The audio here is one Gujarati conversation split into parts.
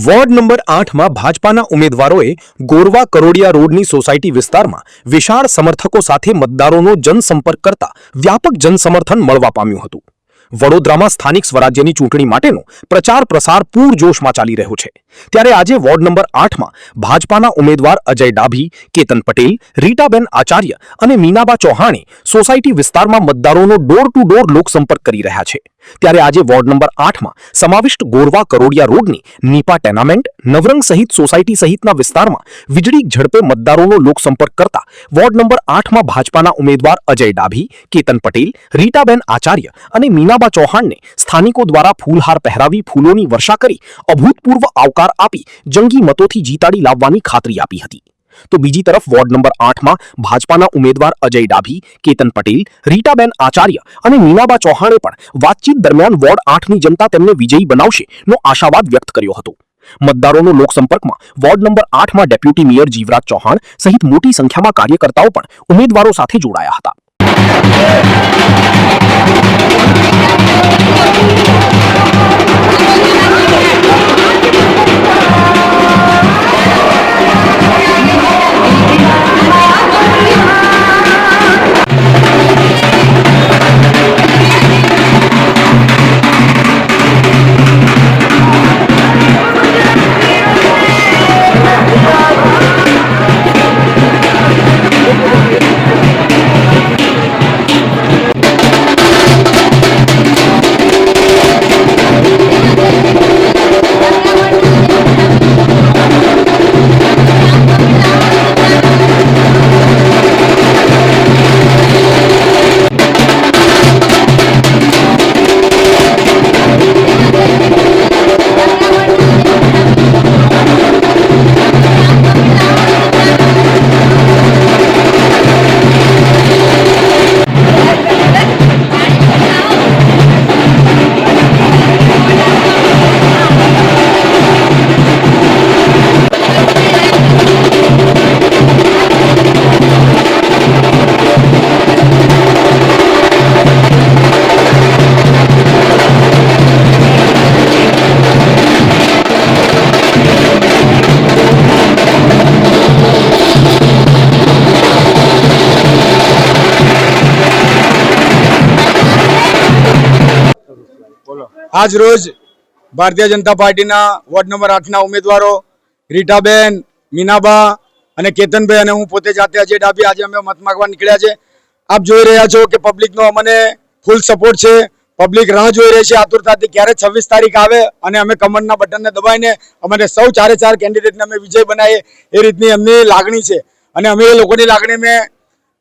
વોર્ડ નંબર 8 માં ભાજપાના ઉમેદવારોએ ગોરવા કરોડિયા રોડની સોસાયટી વિસ્તારમાં વિશાળ સમર્થકો સાથે મતદારોનો જનસંપર્ક કરતા વ્યાપક જનસમર્થન મળવા પામ્યું હતું। વડોદરામાં સ્થાનિક સ્વરાજ્યની ચૂંટણી માટેનો પ્રચાર પ્રસાર પૂરજોશમાં ચાલી રહ્યો છે, ત્યારે આજે વોર્ડ નંબર 8 માં ભાજપાના ઉમેદવાર અજય ડાભી, કેતન પટેલ, રીટાબેન આચાર્ય અને મીનાબા ચૌહાણે સોસાયટી વિસ્તારમાં મતદારોનો ડોર ટુ ડોર લોકસંપર્ક કરી રહ્યા છે। ત્યારે આજે વોર્ડ નંબર 8 માં સમાવિષ્ટ ગોરવા કરોડિયા રોડની નીપા ટેનામેન્ટ, નવરંગ સહિત સોસાયટી સહિતના વિસ્તારમાં વીજળી ઝડપે મતદારોનો લોકસંપર્ક કરતા વોર્ડ નંબર 8 માં ભાજપાના ઉમેદવાર અજય ડાભી, કેતન પટેલ, રીટાબેન આચાર્ય અને મીનાબા ચૌહાણને સ્થાનિકો દ્વારા ફૂલહાર પહેરાવી ફૂલોની વર્ષા કરી અભૂતપૂર્વ આવકાર આપી જંગી મતોથી જીતાડી લાવવાની ખાતરી આપી હતી। તો બીજી તરફ વોર્ડ નંબર 8 માં ભાજપાના ઉમેદવાર અજય ડાભી, કેતન પટેલ, રીટાબેન આચાર્ય અને મીનાબા ચૌહાણે પણ વાતચીત દરમિયાન વોર્ડ 8 ની જનતા તેમને વિજયી બનાવશે નો આશાવાદ વ્યક્ત કર્યો હતો। મતદારોનો લોકસંપર્કમાં વોર્ડ નંબર 8 માં ડેપ્યુટી મેયર જીવરાજ ચૌહાણ સહિત મોટી સંખ્યામાં કાર્યકર્તાઓ પણ ઉમેદવારો સાથે જોડાયા હતા। आज रोज Bharatiya Janata party ward number 8 उम्मीदवारों રીટાબેન, મીનાબા અને કેતનભાઈ અને હું પોતે જાતે અજય ડાભી આજે અમે મત માંગવા નીકળ્યા છે। આપ જોઈ રહ્યા છો કે પબ્લિકનો અમને ફૂલ સપોર્ટ છે। પબ્લિક રાહ જોઈ રહી છે આતુરતાથી ક્યારે 26 તારીખ આવે અને અમે કમળના બટનને દબાવીને અમે સૌ ચારે ચાર કેન્ડિડેટને અમે વિજય બનાવીએ એ રીતની એમની લાગણી છે અને અમે એ લોકોની લાગણીને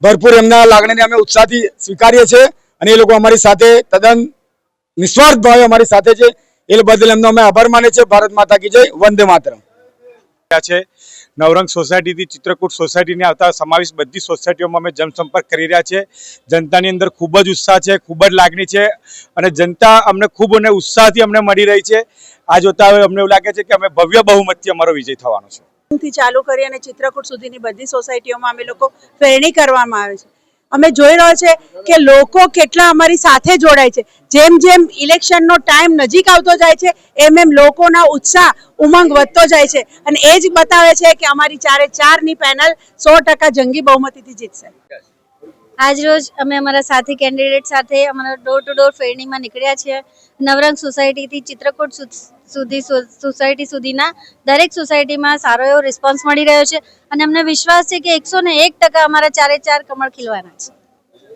ભરપૂર એમના લાગણીને અમે ઉત્સાહથી સ્વીકારીએ છીએ અને એ લોકો અમારી સાથે તદ્દન નિસ્વાર્થ ભાવે અમારી સાથે છે। એ બદલ એમનો અમે આભાર માને છે। ભારત માતા કી જય, વંદે માતરમ। નવરંગ સોસાયટીથી ચિત્રકૂટ સોસાયટીને આવતા સમાવેશ બધી સોસાયટીઓમાં અમે જનસંપર્ક કરી રહ્યા છે। જનતાની અંદર ખૂબ જ ઉત્સાહ છે, ખૂબ જ લાગણી છે અને જનતા અમને ખૂબ અને ઉત્સાહથી અમને મળી રહી છે। આ જોતા હવે અમને એવું લાગે છે કે અમે ભવ્ય બહુમતથી અમારો વિજય થવાનો છે। થી ચાલુ કરી અને ચિત્રકૂટ સુધીની બધી સોસાયટીઓમાં અમે લોકો ફેરણી કરવામાં આવે છે। અમે જોઈ રહ્યો છે કે લોકો કેટલા અમારી સાથે જોડાય છે। જેમ જેમ ઇલેક્શનનો ટાઈમ નજીક આવતો જાય છે એમ એમ લોકોના ઉત્સાહ, ઉમંગ વધતો જાય છે અને એ જ બતાવે છે કે અમારી ચારે ચારની પેનલ 100% જંગી બહુમતીથી જીતશે। આજ રોજ અમે અમારા સાથી કેન્ડિડેટ સાથે અમારા ડોર ટુ ડોર ફેરણીમાં નીકળ્યા છીએ। નવરંગ સોસાયટીથી ચિત્રકૂટ સુધી સોસાયટી સુધીના દરેક સોસાયટીમાં સારો એવો રિસ્પોન્સ મળી રહ્યો છે અને અમને વિશ્વાસ છે કે 101% અમારા ચારે ચાર કમળ ખીલવાના છે।